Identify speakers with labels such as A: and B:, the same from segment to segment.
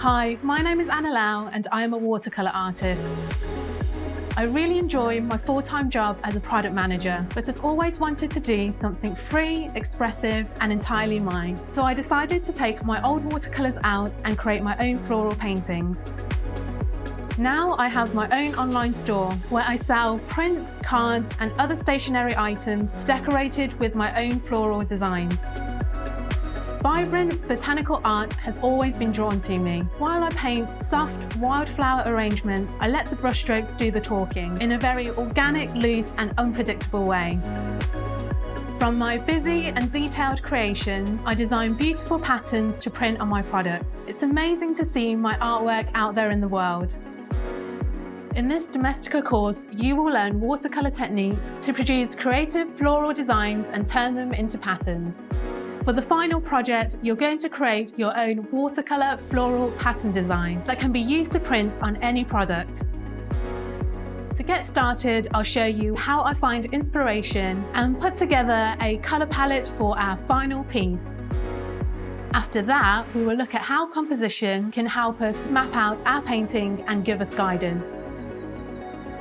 A: Hi, my name is Anna Lau and I am a watercolour artist. I really enjoy my full-time job as a product manager, but I've always wanted to do something free, expressive and entirely mine. So I decided to take my old watercolours out and create my own floral paintings. Now I have my own online store where I sell prints, cards and other stationery items decorated with my own floral designs. Vibrant botanical art has always been drawn to me. While I paint soft wildflower arrangements, I let the brushstrokes do the talking in a very organic, loose and unpredictable way. From my busy and detailed creations, I design beautiful patterns to print on my products. It's amazing to see my artwork out there in the world. In this Domestika course, you will learn watercolour techniques to produce creative floral designs and turn them into patterns. For the final project, you're going to create your own watercolour floral pattern design that can be used to print on any product. To get started, I'll show you how I find inspiration and put together a colour palette for our final piece. After that, we will look at how composition can help us map out our painting and give us guidance.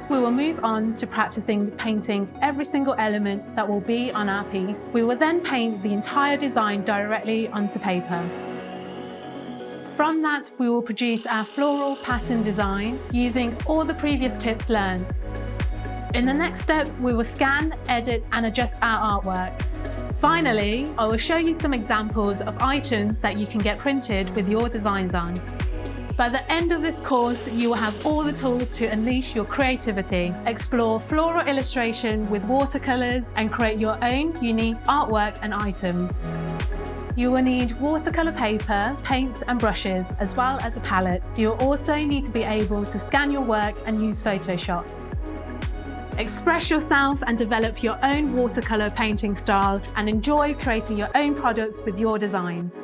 A: We will move on to practicing painting every single element that will be on our piece. We will then paint the entire design directly onto paper. From that, we will produce our floral pattern design using all the previous tips learned. In the next step, we will scan, edit and adjust our artwork. Finally, I will show you some examples of items that you can get printed with your designs on. By the end of this course, you will have all the tools to unleash your creativity, explore floral illustration with watercolours and create your own unique artwork and items. You will need watercolour paper, paints and brushes, as well as a palette. You will also need to be able to scan your work and use Photoshop. Express yourself and develop your own watercolour painting style and enjoy creating your own products with your designs.